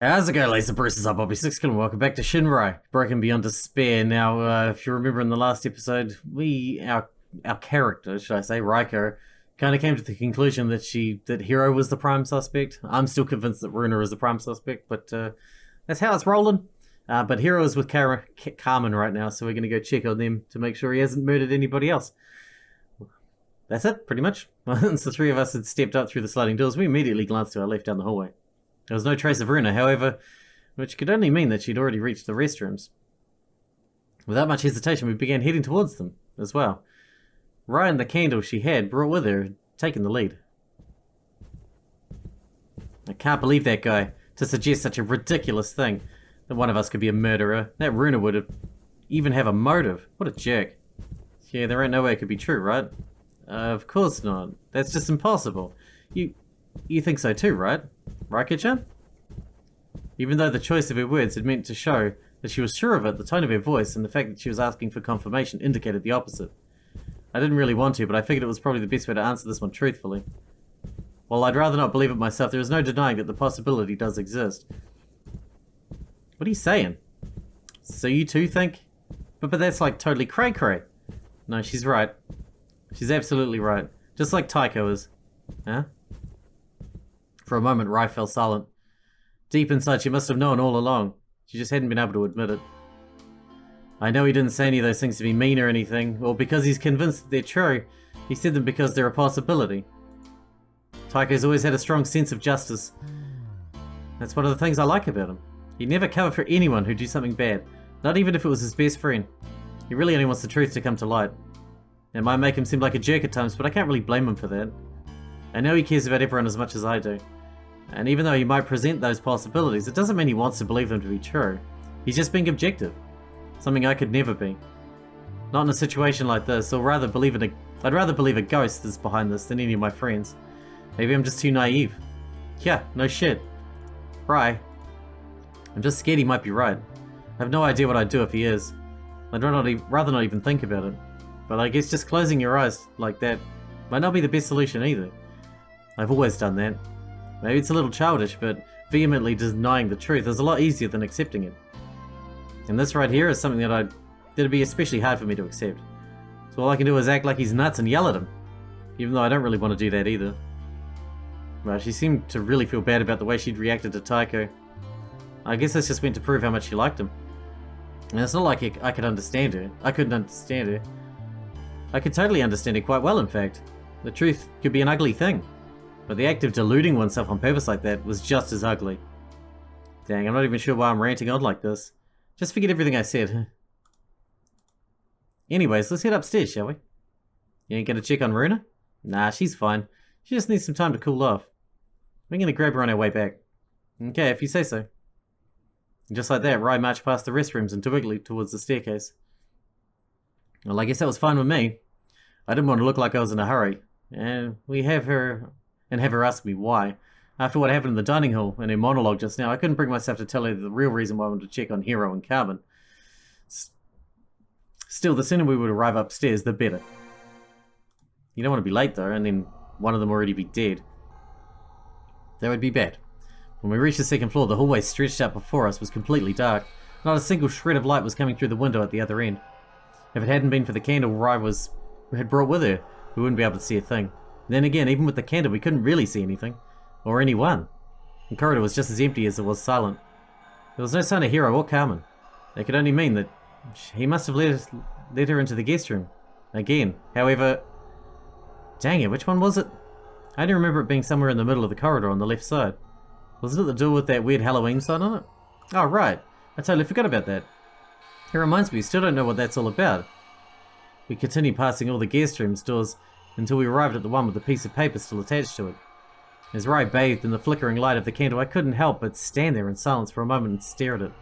How's it going, Laser Bruce? Up, Bobby Sixkilla. Welcome back to Shinrai, Broken Beyond Despair. Now, if you remember in the last episode, our character, should I say, Raiko, kind of came to the conclusion that Hero was the prime suspect. I'm still convinced that Runa is the prime suspect, but that's how it's rolling. But Hero is with Carmen right now, so we're going to go check on them to make sure he hasn't murdered anybody else. That's it, pretty much. Once the three of us had stepped up through the sliding doors, we immediately glanced to our left down the hallway. There was no trace of Runa, however, which could only mean that she'd already reached the restrooms. Without much hesitation, we began heading towards them, as well. Ryan, the candle she had brought with her, had taken the lead. I can't believe that guy, to suggest such a ridiculous thing, that one of us could be a murderer. That Runa would even have a motive. What a jerk. Yeah, there ain't no way it could be true, right? Of course not. That's just impossible. You think so too, right? Raiko-chan? Even though the choice of her words had meant to show that she was sure of it, the tone of her voice and the fact that she was asking for confirmation indicated the opposite. I didn't really want to, but I figured it was probably the best way to answer this one truthfully. While I'd rather not believe it myself, there is no denying that the possibility does exist. What are you saying? So you too think? But that's like totally cray-cray. No, she's right. She's absolutely right. Just like Taiko is. Huh? For a moment, Rai fell silent. Deep inside, she must have known all along. She just hadn't been able to admit it. I know he didn't say any of those things to be mean or anything, or because he's convinced that they're true. He said them because they're a possibility. Taiko's always had a strong sense of justice. That's one of the things I like about him. He'd never cover for anyone who'd do something bad, not even if it was his best friend. He really only wants the truth to come to light. It might make him seem like a jerk at times, but I can't really blame him for that. I know he cares about everyone as much as I do. And even though he might present those possibilities, it doesn't mean he wants to believe them to be true. He's just being objective. Something I could never be. Not in a situation like this, I'd rather believe a ghost is behind this than any of my friends. Maybe I'm just too naive. Yeah, no shit. Right. I'm just scared he might be right. I have no idea what I'd do if he is. I'd rather not even think about it. But I guess just closing your eyes like that might not be the best solution either. I've always done that. Maybe it's a little childish, but vehemently denying the truth is a lot easier than accepting it. And this right here is something that'd be especially hard for me to accept. So all I can do is act like he's nuts and yell at him. Even though I don't really want to do that either. Well, she seemed to really feel bad about the way she'd reacted to Taiko. I guess this just went to prove how much she liked him. And it's not like I could understand her. I couldn't understand her. I could totally understand her quite well, in fact. The truth could be an ugly thing. But the act of deluding oneself on purpose like that was just as ugly. Dang, I'm not even sure why I'm ranting on like this. Just forget everything I said. Anyways, let's head upstairs, shall we? You ain't gonna check on Runa? Nah, she's fine. She just needs some time to cool off. We're gonna grab her on our way back. Okay, if you say so. And just like that, Rai marched past the restrooms and directly towards the staircase. Well, I guess that was fine with me. I didn't want to look like I was in a hurry. And have her ask me why. After what happened in the dining hall and her monologue just now, I couldn't bring myself to tell her the real reason why I wanted to check on Hero and Carmen. Still, the sooner we would arrive upstairs, the better. You don't want to be late though, and then one of them already be dead. That would be bad. When we reached the second floor, the hallway stretched out before us was completely dark. Not a single shred of light was coming through the window at the other end. If it hadn't been for the candle Rai had brought with her, we wouldn't be able to see a thing. Then again, even with the candle, we couldn't really see anything. Or anyone. The corridor was just as empty as it was silent. There was no sign of Hero or Carmen. That could only mean that he must have led her into the guest room. Again. However... Dang it, which one was it? I only remember it being somewhere in the middle of the corridor on the left side. Was it the door with that weird Halloween sign on it? Oh, right. I totally forgot about that. It reminds me, we still don't know what that's all about. We continued passing all the guest rooms doors until we arrived at the one with the piece of paper still attached to it. As Rai bathed in the flickering light of the candle, I couldn't help but stand there in silence for a moment and stare at it.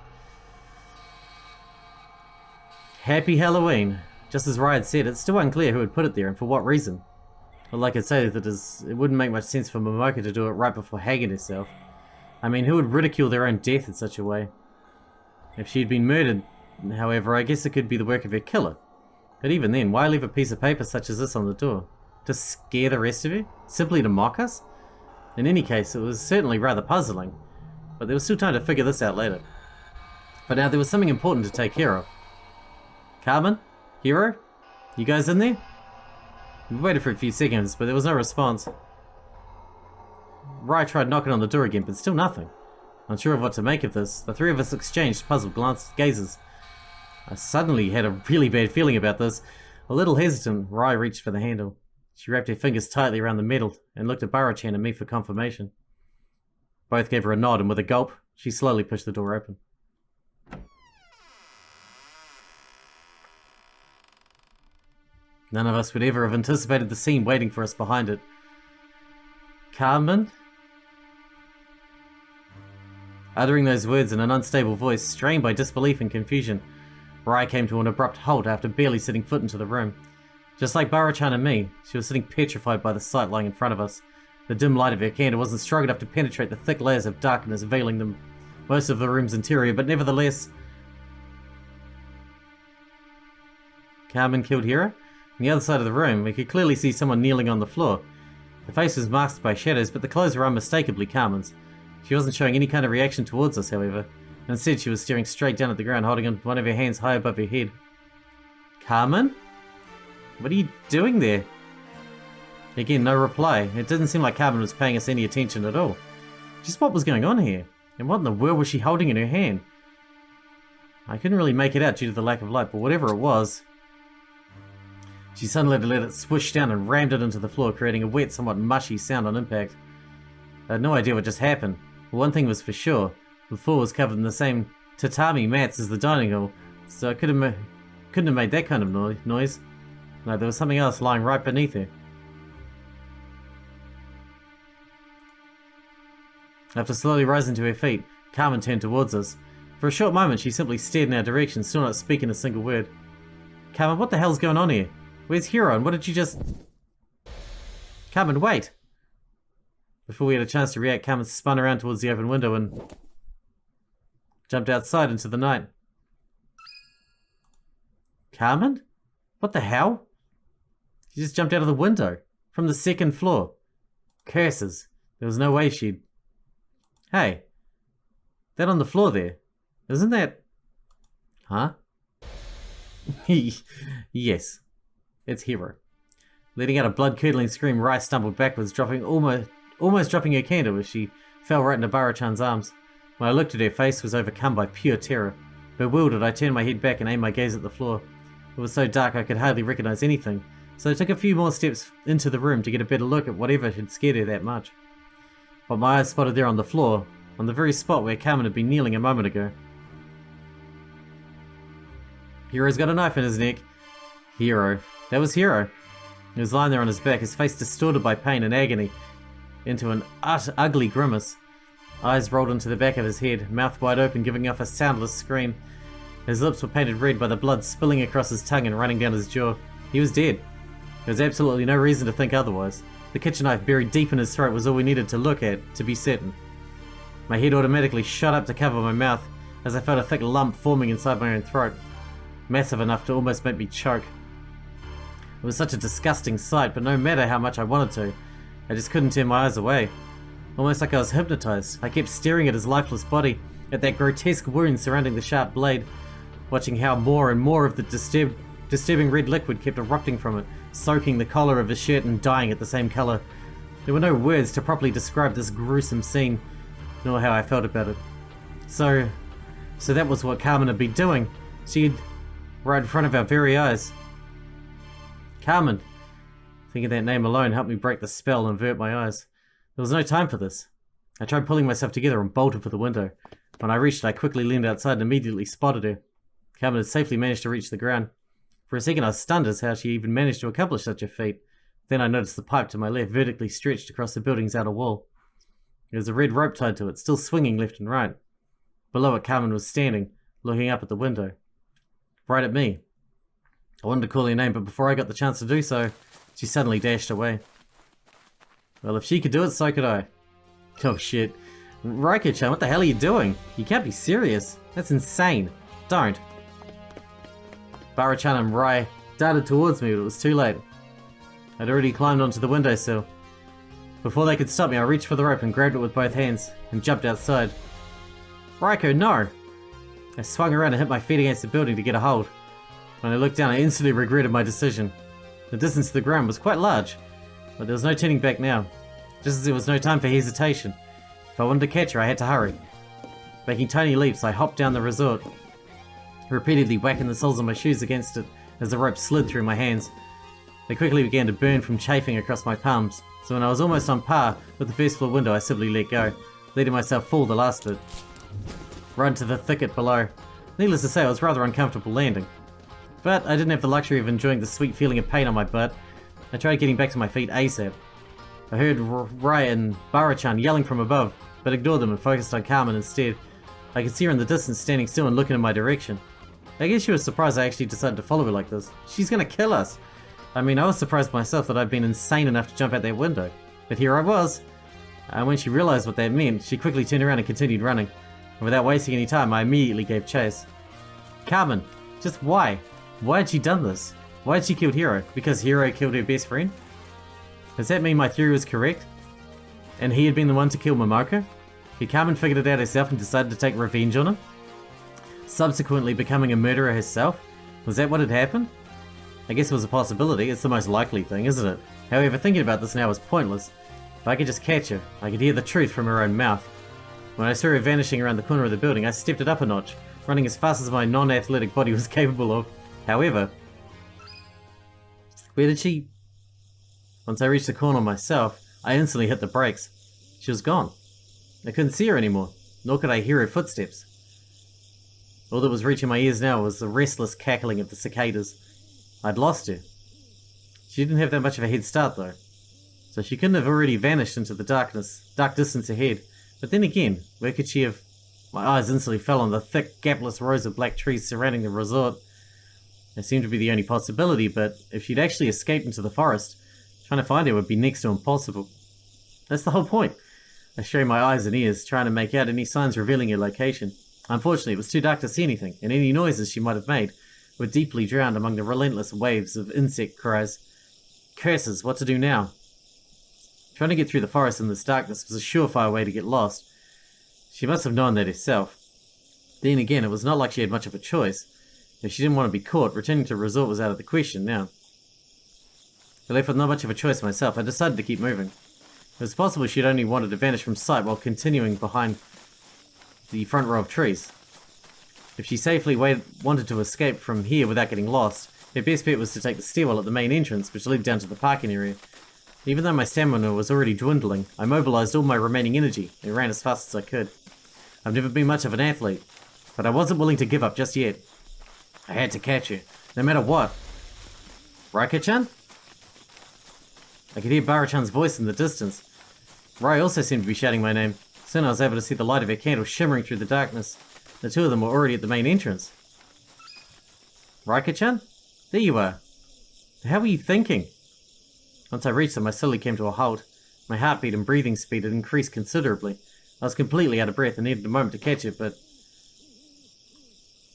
Happy Halloween. Just as Rai had said, it's still unclear who had put it there and for what reason. All I could say is it wouldn't make much sense for Momoka to do it right before hanging herself. I mean, who would ridicule their own death in such a way? If she'd been murdered, however, I guess it could be the work of her killer. But even then, why leave a piece of paper such as this on the door? To scare the rest of you? Simply to mock us? In any case, it was certainly rather puzzling. but there was still time to figure this out later. But now there was something important to take care of. Carmen? Hero? You guys in there? We waited for a few seconds, but there was no response. Rai tried knocking on the door again, but still nothing. Unsure of what to make of this, the three of us exchanged puzzled gazes. I suddenly had a really bad feeling about this. A little hesitant, Rai reached for the handle. She wrapped her fingers tightly around the metal and looked at Barachan and me for confirmation. Both gave her a nod, and with a gulp, she slowly pushed the door open. None of us would ever have anticipated the scene waiting for us behind it. Carmen? Uttering those words in an unstable voice, strained by disbelief and confusion, Rai came to an abrupt halt after barely setting foot into the room. Just like Barachan and me, she was sitting petrified by the sight lying in front of us. The dim light of her candle wasn't strong enough to penetrate the thick layers of darkness veiling most of the room's interior, but nevertheless... Carmen killed Hera? On the other side of the room, we could clearly see someone kneeling on the floor. The face was masked by shadows, but the clothes were unmistakably Carmen's. She wasn't showing any kind of reaction towards us, however. Instead, she was staring straight down at the ground, holding one of her hands high above her head. Carmen? What are you doing there? Again, no reply. It didn't seem like Carmen was paying us any attention at all. Just what was going on here? And what in the world was she holding in her hand? I couldn't really make it out due to the lack of light, but whatever it was... She suddenly let it swish down and rammed it into the floor, creating a wet, somewhat mushy sound on impact. I had no idea what just happened, but one thing was for sure. The floor was covered in the same tatami mats as the dining hall, so I couldn't have made that kind of noise. No, there was something else lying right beneath her. After slowly rising to her feet, Carmen turned towards us. For a short moment, she simply stared in our direction, still not speaking a single word. Carmen, what the hell's going on here? Where's Hero, and what did you just... Carmen, wait! Before we had a chance to react, Carmen spun around towards the open window and... jumped outside into the night. Carmen? What the hell? She just jumped out of the window. From the second floor. Curses. There was no way she'd... Hey. That on the floor there. Isn't that... Huh? Yes. It's Hero. Letting out a blood-curdling scream, Rai stumbled backwards, almost dropping her candle as she fell right into Barachan's arms. When I looked at her, face was overcome by pure terror. Bewildered, I turned my head back and aimed my gaze at the floor. It was so dark I could hardly recognize anything, so I took a few more steps into the room to get a better look at whatever had scared her that much. But my eyes spotted there on the floor, on the very spot where Carmen had been kneeling a moment ago. Hero's got a knife in his neck. Hero. That was Hero. He was lying there on his back, his face distorted by pain and agony, into an ugly grimace. Eyes rolled into the back of his head, mouth wide open, giving off a soundless scream. His lips were painted red by the blood spilling across his tongue and running down his jaw. He was dead. There was absolutely no reason to think otherwise. The kitchen knife buried deep in his throat was all we needed to look at, to be certain. My head automatically shot up to cover my mouth, as I felt a thick lump forming inside my own throat. Massive enough to almost make me choke. It was such a disgusting sight, but no matter how much I wanted to, I just couldn't turn my eyes away. Almost like I was hypnotized, I kept staring at his lifeless body, at that grotesque wound surrounding the sharp blade, watching how more and more of the disturbing red liquid kept erupting from it, soaking the collar of his shirt and dyeing it the same color. There were no words to properly describe this gruesome scene, nor how I felt about it. So that was what Carmen had been doing. She'd... right in front of our very eyes. Carmen. Thinking that name alone helped me break the spell and avert my eyes. There was no time for this. I tried pulling myself together and bolted for the window. When I reached it, I quickly leaned outside and immediately spotted her. Carmen had safely managed to reach the ground. For a second I was stunned as how she even managed to accomplish such a feat. Then I noticed the pipe to my left vertically stretched across the building's outer wall. There was a red rope tied to it, still swinging left and right. Below it, Carmen was standing, looking up at the window. Right at me. I wanted to call her name, but before I got the chance to do so, she suddenly dashed away. Well, if she could do it, so could I. Oh shit. Raiko-chan, what the hell are you doing? You can't be serious. That's insane. Don't. Barachan and Rai darted towards me, but it was too late. I'd already climbed onto the windowsill. Before they could stop me, I reached for the rope and grabbed it with both hands, and jumped outside. Raiko, no! I swung around and hit my feet against the building to get a hold. When I looked down, I instantly regretted my decision. The distance to the ground was quite large, but there was no turning back now. Just as there was no time for hesitation. If I wanted to catch her, I had to hurry. Making tiny leaps, I hopped down the resort, repeatedly whacking the soles of my shoes against it as the rope slid through my hands. They quickly began to burn from chafing across my palms, so when I was almost on par with the first floor window, I simply let go, letting myself fall the last bit. Right into the thicket below. Needless to say, I was rather uncomfortable landing. But I didn't have the luxury of enjoying the sweet feeling of pain on my butt. I tried getting back to my feet ASAP. I heard Rai and Barachan yelling from above, but ignored them and focused on Carmen instead. I could see her in the distance standing still and looking in my direction. I guess she was surprised I actually decided to follow her like this. She's gonna kill us! I mean, I was surprised myself that I'd been insane enough to jump out that window. But here I was! And when she realized what that meant, she quickly turned around and continued running. And without wasting any time, I immediately gave chase. Carmen, just why? Why had she done this? Why had she killed Hiro? Because Hiro killed her best friend? Does that mean my theory was correct? And he had been the one to kill Momoko? Had Carmen figured it out herself and decided to take revenge on him? Subsequently becoming a murderer herself? Was that what had happened? I guess it was a possibility. It's the most likely thing, isn't it? However, thinking about this now was pointless. If I could just catch her, I could hear the truth from her own mouth. When I saw her vanishing around the corner of the building, I stepped it up a notch, running as fast as my non-athletic body was capable of. However, where did she... Once I reached the corner myself, I instantly hit the brakes. She was gone. I couldn't see her anymore, nor could I hear her footsteps. All that was reaching my ears now was the restless cackling of the cicadas. I'd lost her. She didn't have that much of a head start though, so she couldn't have already vanished into the dark distance ahead. But then again, where could she have... My eyes instantly fell on the thick, gapless rows of black trees surrounding the resort. They seemed to be the only possibility, but if she'd actually escaped into the forest, trying to find her would be next to impossible. That's the whole point. I strained my eyes and ears, trying to make out any signs revealing her location. Unfortunately, it was too dark to see anything, and any noises she might have made were deeply drowned among the relentless waves of insect cries. Curses, what to do now? Trying to get through the forest in this darkness was a surefire way to get lost. She must have known that herself. Then again, it was not like she had much of a choice. If she didn't want to be caught, returning to the resort was out of the question now. But left with not much of a choice myself, I decided to keep moving. It was possible she'd only wanted to vanish from sight while continuing behind the front row of trees. If she safely wanted to escape from here without getting lost, her best bet was to take the stairwell at the main entrance, which led down to the parking area. Even though my stamina was already dwindling, I mobilized all my remaining energy and ran as fast as I could. I've never been much of an athlete, but I wasn't willing to give up just yet. I had to catch her, no matter what. Raika-chan? I could hear Barachan's voice in the distance. Rai also seemed to be shouting my name. Soon I was able to see the light of her candle shimmering through the darkness. The two of them were already at the main entrance. Raika-chan? There you are. How were you thinking? Once I reached them, I slowly came to a halt. My heartbeat and breathing speed had increased considerably. I was completely out of breath and needed a moment to catch it, but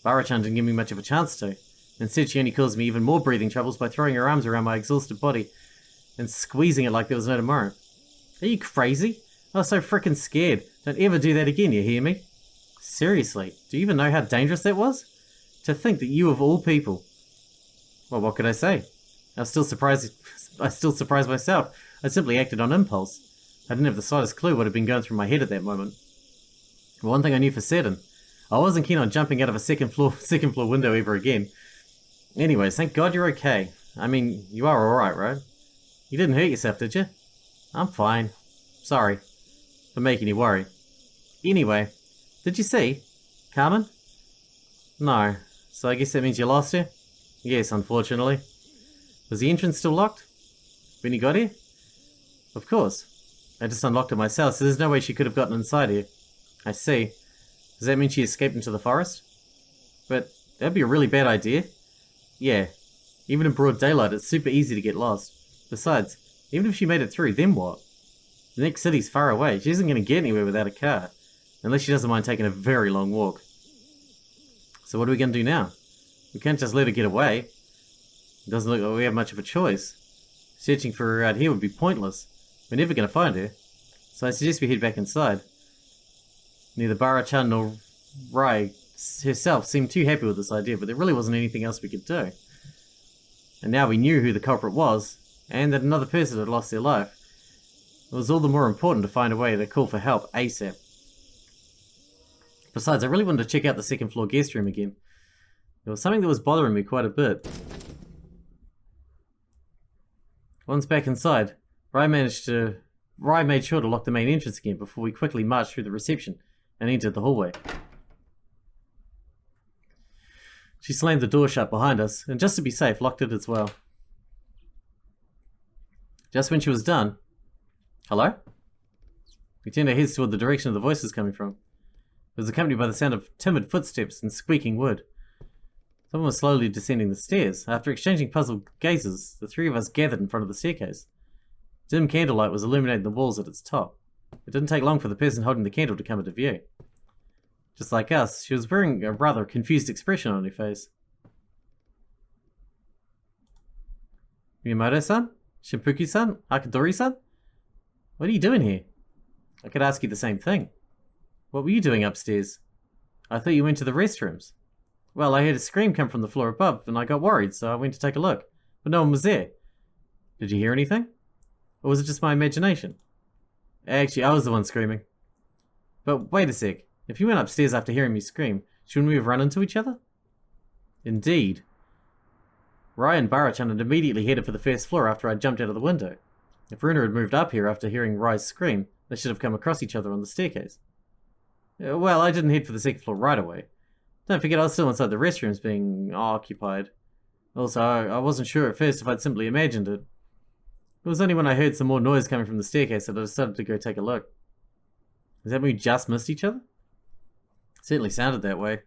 Barachan didn't give me much of a chance to. Instead, she only caused me even more breathing troubles by throwing her arms around my exhausted body and squeezing it like there was no tomorrow. Are you crazy? I was so frickin' scared. Don't ever do that again, you hear me? Seriously, do you even know how dangerous that was? To think that you of all people... Well, what could I say? I still surprised myself. I simply acted on impulse. I didn't have the slightest clue what had been going through my head at that moment. But one thing I knew for certain, I wasn't keen on jumping out of a second floor window ever again. Anyways, thank God you're okay. I mean, you are alright, right? You didn't hurt yourself, did you? I'm fine. Sorry for making you worry. Anyway, did you see Carmen? No. So I guess that means you lost her? Yes, unfortunately. Was the entrance still locked when you got here? Of course. I just unlocked it myself, so there's no way she could have gotten inside here. I see. Does that mean she escaped into the forest? But that'd be a really bad idea. Yeah. Even in broad daylight, it's super easy to get lost. Besides, even if she made it through, then what? The next city's far away. She isn't going to get anywhere without a car. Unless she doesn't mind taking a very long walk. So what are we going to do now? We can't just let her get away. It doesn't look like we have much of a choice. Searching for her out here would be pointless. We're never going to find her. So I suggest we head back inside. Neither Barachan nor Rai herself seemed too happy with this idea, but there really wasn't anything else we could do. And now we knew who the culprit was, and that another person had lost their life. It was all the more important to find a way to call for help ASAP. Besides, I really wanted to check out the second floor guest room again. There was something that was bothering me quite a bit. Once back inside, Rai made sure to lock the main entrance again before we quickly marched through the reception and entered the hallway. She slammed the door shut behind us, and just to be safe, locked it as well. Just when she was done... Hello? We turned our heads toward the direction of the voices coming from. It was accompanied by the sound of timid footsteps and squeaking wood. Someone was slowly descending the stairs. After exchanging puzzled gazes, the three of us gathered in front of the staircase. Dim candlelight was illuminating the walls at its top. It didn't take long for the person holding the candle to come into view. Just like us, she was wearing a rather confused expression on her face. Miyamoto-san? Shinpuku-san? Akadori-san? What are you doing here? I could ask you the same thing. What were you doing upstairs? I thought you went to the restrooms. Well, I heard a scream come from the floor above, and I got worried, so I went to take a look. But no one was there. Did you hear anything? Or was it just my imagination? Actually, I was the one screaming. But wait a sec. If you went upstairs after hearing me scream, shouldn't we have run into each other? Indeed. Rai and Barachan had immediately headed for the first floor after I jumped out of the window. If Runa had moved up here after hearing Rai's scream, they should have come across each other on the staircase. Well, I didn't head for the second floor right away. Don't forget I was still inside the restrooms being occupied. Also, I wasn't sure at first if I'd simply imagined it. It was only when I heard some more noise coming from the staircase that I decided to go take a look. Does that mean we just missed each other? It certainly sounded that way.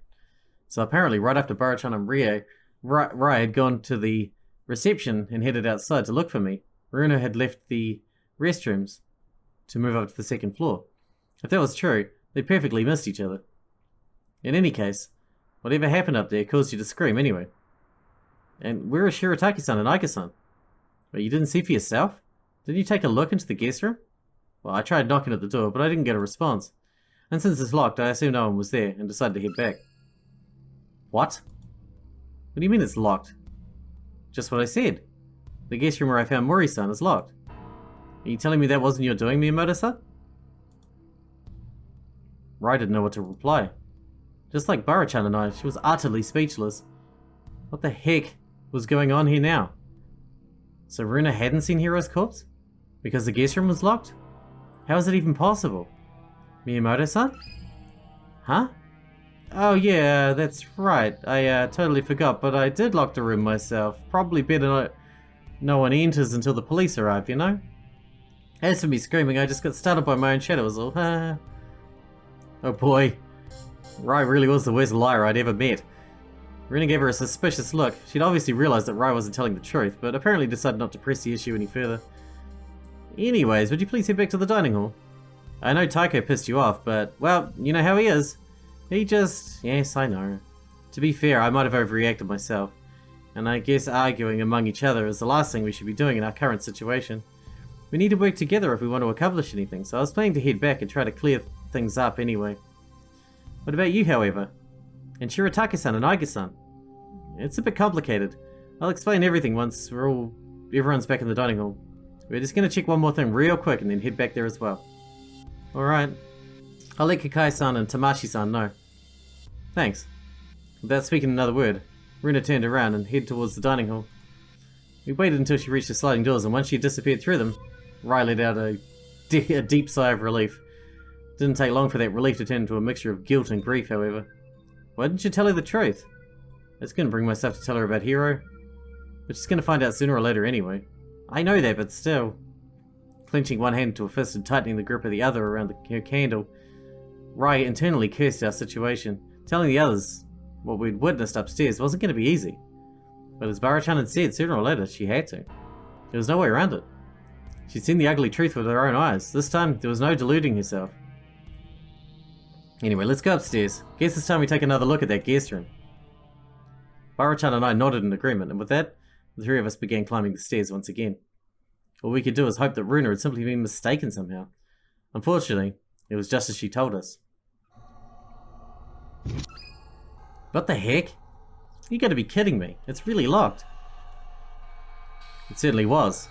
So apparently, right after Barachan and Rai had gone to the reception and headed outside to look for me, Runa had left the restrooms to move up to the second floor. If that was true, they perfectly missed each other. In any case, whatever happened up there caused you to scream anyway. And where are Shirataki-san and Aika-san? But you didn't see for yourself? Didn't you take a look into the guest room? Well, I tried knocking at the door, but I didn't get a response. And since it's locked, I assumed no one was there and decided to head back. What? What do you mean it's locked? Just what I said. The guest room where I found Mori-san is locked. Are you telling me that wasn't your doing, Miyamoto-san? Rai didn't know what to reply. Just like Barachan and I, she was utterly speechless. What the heck was going on here now? So Runa hadn't seen Hiro's corpse? Because the guest room was locked? How is it even possible? Miyamoto-san? Huh? Oh yeah, that's right. I totally forgot, but I did lock the room myself. Probably better no one enters until the police arrive, you know? As for me screaming, I just got startled by my own shadow was all. Oh boy. Rai really was the worst liar I'd ever met. Runa gave her a suspicious look. She'd obviously realized that Rai wasn't telling the truth, but apparently decided not to press the issue any further. Anyways, would you please head back to the dining hall? I know Taiko pissed you off, but, well, you know how he is. He just... Yes, I know. To be fair, I might have overreacted myself. And I guess arguing among each other is the last thing we should be doing in our current situation. We need to work together if we want to accomplish anything, so I was planning to head back and try to clear things up anyway. What about you, however? And Shirataki-san and Aiga-san? It's a bit complicated. I'll explain everything once everyone's back in the dining hall. We're just gonna check one more thing real quick and then head back there as well. Alright. I'll let Kakai-san and Tamashi-san know. Thanks. Without speaking another word, Runa turned around and headed towards the dining hall. We waited until she reached the sliding doors, and once she had disappeared through them, Rai let out a deep sigh of relief. Didn't take long for that relief to turn into a mixture of guilt and grief, however. Why didn't you tell her the truth? I was going to bring myself to tell her about Hiro. But she's going to find out sooner or later anyway. I know that, but still. Clenching one hand into a fist and tightening the grip of the other around her candle, Rai internally cursed our situation. Telling the others what we'd witnessed upstairs wasn't going to be easy. But as Barachan had said, sooner or later she had to. There was no way around it. She'd seen the ugly truth with her own eyes. This time, there was no deluding herself. Anyway, let's go upstairs. Guess it's time we take another look at that guest room. Barachan and I nodded in agreement, and with that, the three of us began climbing the stairs once again. All we could do was hope that Runa had simply been mistaken somehow. Unfortunately, it was just as she told us. What the heck? You gotta be kidding me. It's really locked. It certainly was.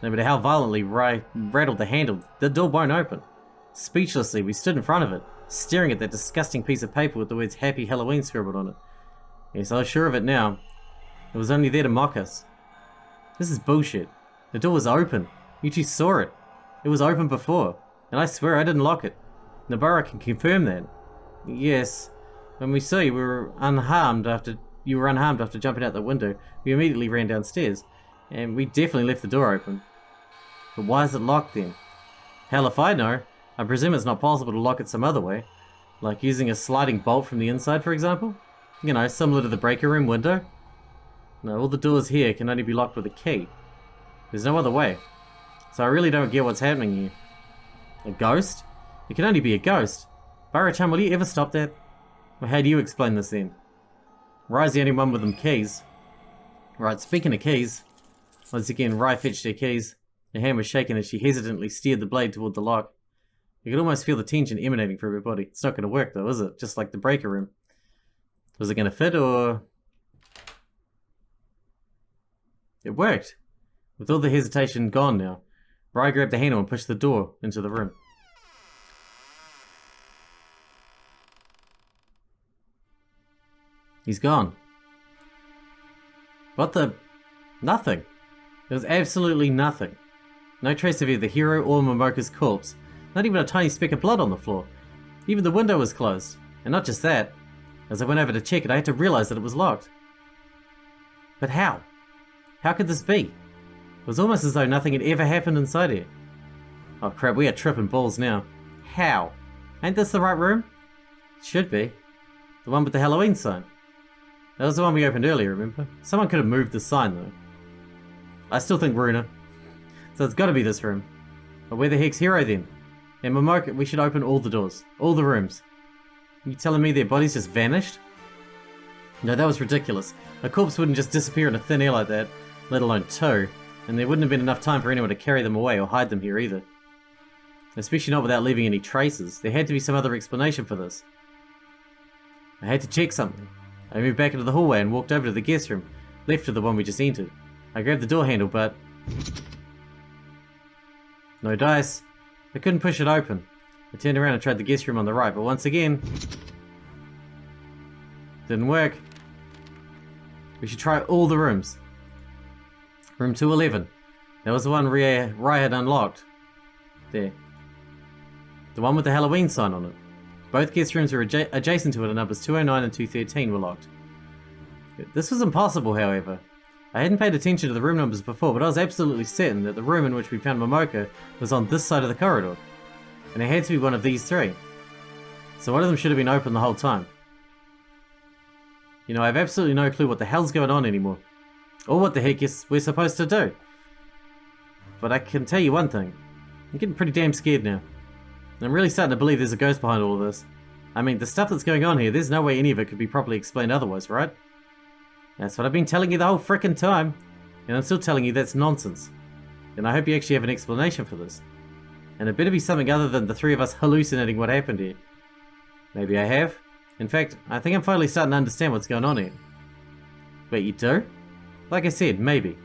No matter how violently Rai rattled the handle, the door won't open. Speechlessly, we stood in front of it, staring at that disgusting piece of paper with the words Happy Halloween scribbled on it. Yes, I was sure of it now. It was only there to mock us. This is bullshit. The door was open. You two saw it. It was open before, and I swear I didn't lock it. Nabara can confirm that. Yes, when we saw you, you were unharmed after jumping out the window. We immediately ran downstairs, and we definitely left the door open. But why is it locked then? Hell if I know. I presume it's not possible to lock it some other way. Like using a sliding bolt from the inside, for example? You know, similar to the breaker room window? No, all the doors here can only be locked with a key. There's no other way. So I really don't get what's happening here. A ghost? It can only be a ghost. Baro-chan, will you ever stop that? Well, how do you explain this then? Rai's the only one with them keys. Right, speaking of keys. Once again, Rai fetched her keys. Her hand was shaking as she hesitantly steered the blade toward the lock. You could almost feel the tension emanating from her body. It's not going to work though, is it? Just like the breaker room. Was it going to fit or... It worked. With all the hesitation gone now, Rai grabbed the handle and pushed the door into the room. He's gone. What the... Nothing. There was absolutely nothing. No trace of either Hiro or Momoko's corpse. Not even a tiny speck of blood on the floor. Even the window was closed. And not just that. As I went over to check it, I had to realize that it was locked. But how? How could this be? It was almost as though nothing had ever happened inside here. Oh crap, we are tripping balls now. How? Ain't this the right room? It should be. The one with the Halloween sign. That was the one we opened earlier, remember? Someone could have moved the sign though. I still think Runa. So it's gotta be this room. But where the heck's Hiro then? And Momoko, we should open all the doors. All the rooms. Are you telling me their bodies just vanished? No, that was ridiculous. A corpse wouldn't just disappear into thin air like that, let alone two. And there wouldn't have been enough time for anyone to carry them away or hide them here either. Especially not without leaving any traces. There had to be some other explanation for this. I had to check something. I moved back into the hallway and walked over to the guest room, left of the one we just entered. I grabbed the door handle, but... no dice. I couldn't push it open. I turned around and tried the guest room on the right, but once again... didn't work. We should try all the rooms. Room 211. That was the one Rai had unlocked. There. The one with the Halloween sign on it. Both guest rooms were adjacent to it, and numbers 209 and 213 were locked. This was impossible, however. I hadn't paid attention to the room numbers before, but I was absolutely certain that the room in which we found Momoko was on this side of the corridor. And it had to be one of these three. So one of them should have been open the whole time. You know, I have absolutely no clue what the hell's going on anymore. Or what the heck we're supposed to do. But I can tell you one thing. I'm getting pretty damn scared now. I'm really starting to believe there's a ghost behind all of this. I mean, the stuff that's going on here, there's no way any of it could be properly explained otherwise, right? That's what I've been telling you the whole frickin' time. And I'm still telling you that's nonsense. And I hope you actually have an explanation for this. And it better be something other than the three of us hallucinating what happened here. Maybe I have. In fact, I think I'm finally starting to understand what's going on here. Wait, you do? Like I said, maybe.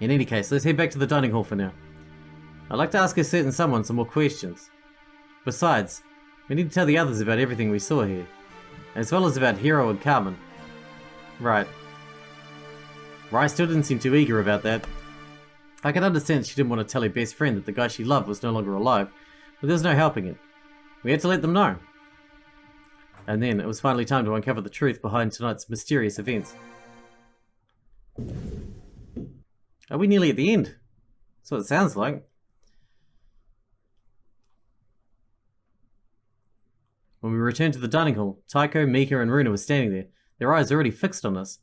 In any case, let's head back to the dining hall for now. I'd like to ask a certain someone some more questions. Besides, we need to tell the others about everything we saw here. As well as about Hiro and Carmen. Right. Rai still didn't seem too eager about that. I could understand she didn't want to tell her best friend that the guy she loved was no longer alive, but there was no helping it. We had to let them know. And then it was finally time to uncover the truth behind tonight's mysterious events. Are we nearly at the end? That's what it sounds like. When we returned to the dining hall, Taiko, Mika, and Runa were standing there, their eyes already fixed on us,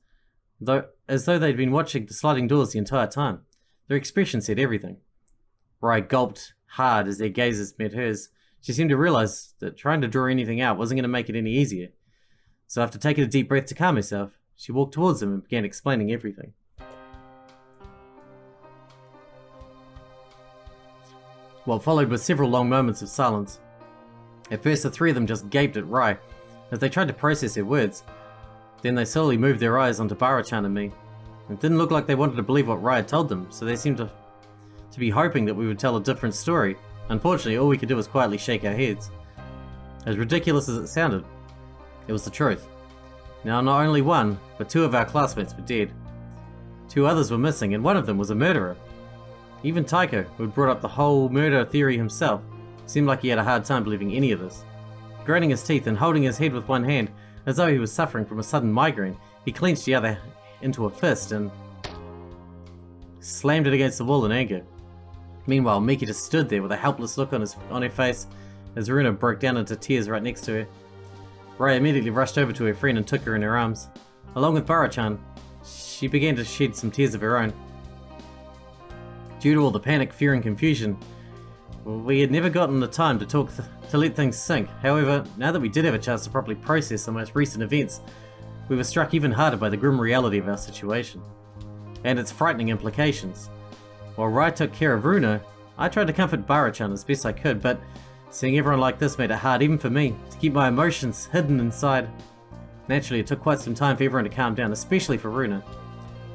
as though they'd been watching the sliding doors the entire time. Their expression said everything. Rai gulped hard as their gazes met hers. She seemed to realize that trying to draw anything out wasn't going to make it any easier. So after taking a deep breath to calm herself, she walked towards them and began explaining everything. What followed were several long moments of silence. At first, the three of them just gaped at Rai as they tried to process her words, Then they slowly moved their eyes onto Bara-chan and me. It didn't look like they wanted to believe what Rai had told them, so they seemed to be hoping that we would tell a different story. Unfortunately, all we could do was quietly shake our heads. As ridiculous as it sounded, it was the truth. Now, not only one, but 2 of our classmates were dead. 2 others were missing, and one of them was a murderer. Even Taiko, who had brought up the whole murder theory himself, seemed like he had a hard time believing any of this. Grinding his teeth and holding his head with one hand, as though he was suffering from a sudden migraine, he clenched the other into a fist and slammed it against the wall in anger. Meanwhile, Miki just stood there with a helpless look on her face as Runa broke down into tears right next to her. Rai immediately rushed over to her friend and took her in her arms. Along with Bara-chan, she began to shed some tears of her own. Due to all the panic, fear and confusion, we had never gotten the time to let things sink. However, now that we did have a chance to properly process the most recent events, we were struck even harder by the grim reality of our situation, and its frightening implications. While Rai took care of Runa, I tried to comfort Bara-chan as best I could, but seeing everyone like this made it hard even for me to keep my emotions hidden inside. Naturally, it took quite some time for everyone to calm down, especially for Runa.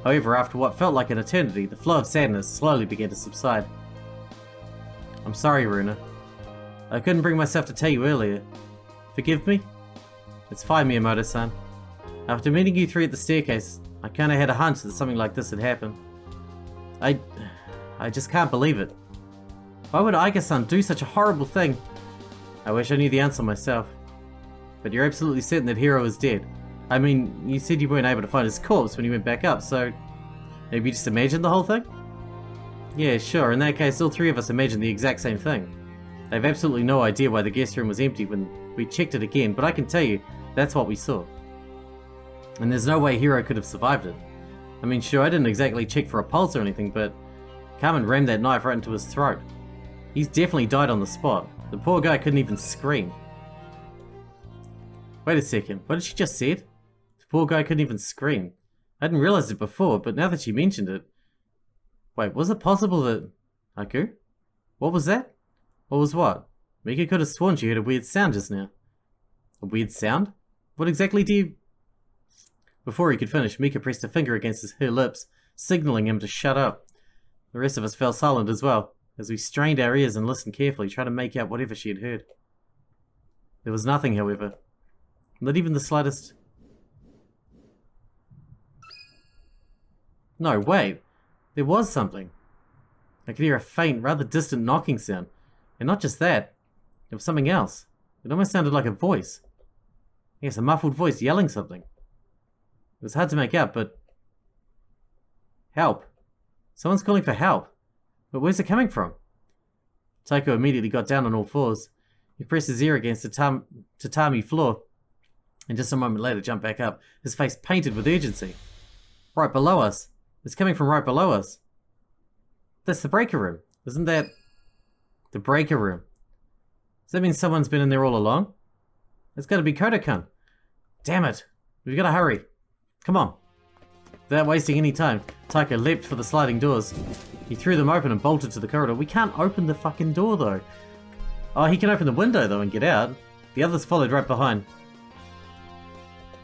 However, after what felt like an eternity, the flow of sadness slowly began to subside. I'm sorry, Runa. I couldn't bring myself to tell you earlier. Forgive me? It's fine, Miyamoto-san. After meeting you 3 at the staircase, I kinda had a hunch that something like this had happened. I just can't believe it. Why would Aika-san do such a horrible thing? I wish I knew the answer myself. But you're absolutely certain that Hiro is dead. I mean, you said you weren't able to find his corpse when you went back up, so maybe you just imagined the whole thing? Yeah, sure, in that case all 3 of us imagined the exact same thing. I have absolutely no idea why the guest room was empty when we checked it again, but I can tell you, that's what we saw. And there's no way Hiro could have survived it. I mean, sure, I didn't exactly check for a pulse or anything, but Carmen rammed that knife right into his throat. He's definitely died on the spot. The poor guy couldn't even scream. Wait a second, what did she just said? The poor guy couldn't even scream. I hadn't realized it before, but now that she mentioned it... Wait, was it possible that... Aku? What was that? What was what? Mika could have sworn she heard a weird sound just now. A weird sound? What exactly do you... Before he could finish, Mika pressed a finger against her lips, signaling him to shut up. The rest of us fell silent as well, as we strained our ears and listened carefully, trying to make out whatever she had heard. There was nothing, however. Not even the slightest... No, wait. There was something. I could hear a faint, rather distant knocking sound. And not just that. There was something else. It almost sounded like a voice. Yes, a muffled voice yelling something. It was hard to make out, but... Help. Someone's calling for help. But where's it coming from? Taiko immediately got down on all fours. He pressed his ear against the tatami floor, and just a moment later jumped back up, his face painted with urgency. Right below us. It's coming from right below us. That's the breaker room. Isn't that... The breaker room. Does that mean someone's been in there all along? It's gotta be Koto-kun. Damn it. We've gotta hurry. Come on. Without wasting any time, Taiko leapt for the sliding doors. He threw them open and bolted to the corridor. We can't open the fucking door though. Oh, he can open the window though and get out. The others followed right behind.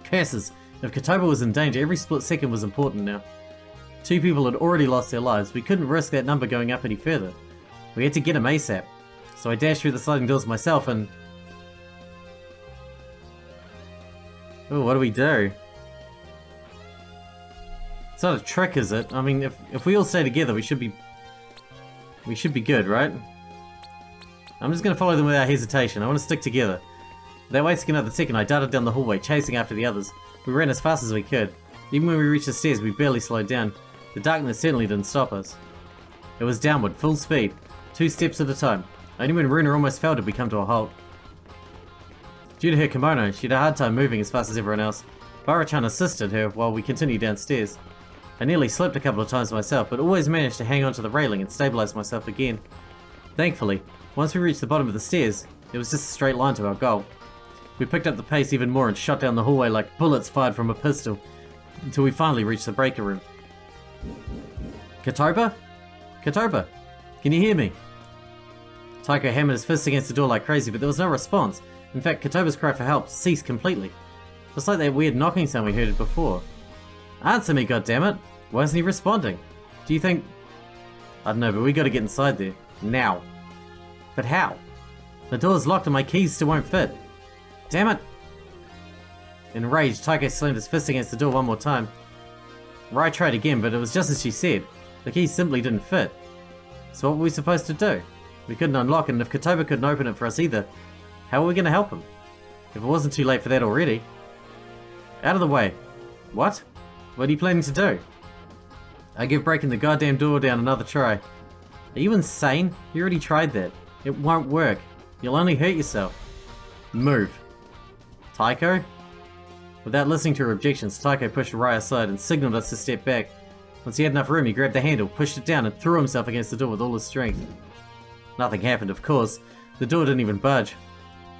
Curses. If Kotoba was in danger, every split second was important now. 2 people had already lost their lives. We couldn't risk that number going up any further. We had to get him ASAP. So I dashed through the sliding doors myself and... Oh, what do we do? It's not a trick, is it? I mean, if we all stay together, we should be good, right? I'm just gonna follow them without hesitation. I want to stick together. Without wasting another second, I darted down the hallway, chasing after the others. We ran as fast as we could. Even when we reached the stairs, we barely slowed down. The darkness certainly didn't stop us. It was downward, full speed, 2 steps at a time. Only when Runa almost fell did we come to a halt. Due to her kimono, she had a hard time moving as fast as everyone else. Bara-chan assisted her while we continued downstairs. I nearly slipped a couple of times myself, but always managed to hang onto the railing and stabilize myself again. Thankfully, once we reached the bottom of the stairs, it was just a straight line to our goal. We picked up the pace even more and shot down the hallway like bullets fired from a pistol, until we finally reached the breaker room. Kotoba? Kotoba, can you hear me? Taiko hammered his fist against the door like crazy, but there was no response. In fact, Kotoba's cry for help ceased completely. Just like that weird knocking sound we heard before. Answer me, goddammit! Why isn't he responding? Do you think... I don't know, but we gotta get inside there. Now. But how? The door's locked and my keys still won't fit. Damn it! Enraged, Taiko slammed his fist against the door one more time. Rai tried again, but it was just as she said. The keys simply didn't fit. So what were we supposed to do? We couldn't unlock it, and if Kotoba couldn't open it for us either, how were we gonna help him? If it wasn't too late for that already. Out of the way. What? What are you planning to do? I give breaking the goddamn door down another try. Are you insane? You already tried that. It won't work. You'll only hurt yourself. Move. Taiko? Without listening to her objections, Taiko pushed Rai aside and signaled us to step back. Once he had enough room, he grabbed the handle, pushed it down, and threw himself against the door with all his strength. Nothing happened, of course. The door didn't even budge.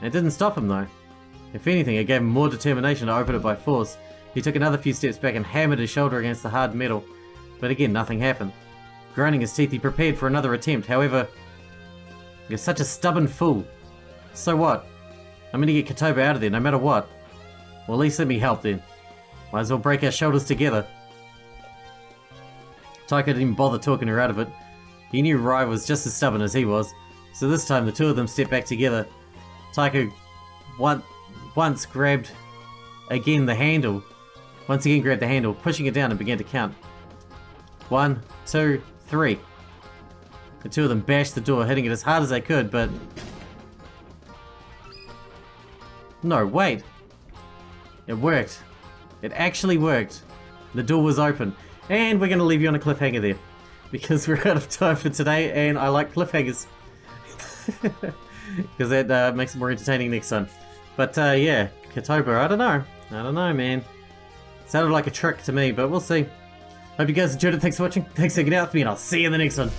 It didn't stop him, though. If anything, it gave him more determination to open it by force. He took another few steps back and hammered his shoulder against the hard metal. But again, nothing happened. Grinding his teeth, he prepared for another attempt. However, you're such a stubborn fool. So what? I'm gonna get Kotoba out of there, no matter what. Well, at least let me help then. Might as well break our shoulders together. Taiko didn't even bother talking her out of it. He knew Rai was just as stubborn as he was, so this time the two of them stepped back together. Taiko once grabbed again the handle. Once again grabbed the handle, pushing it down and began to count. 1, 2, 3. The two of them bashed the door, hitting it as hard as they could, but... No, wait! It worked. It actually worked. The door was open. And we're going to leave you on a cliffhanger there. Because we're out of time for today, and I like cliffhangers. Because that makes it more entertaining next time. But yeah, Kotoba, I don't know, man. Sounded like a trick to me, but we'll see. Hope you guys enjoyed it. Thanks for watching. Thanks for hanging out with me, and I'll see you in the next one.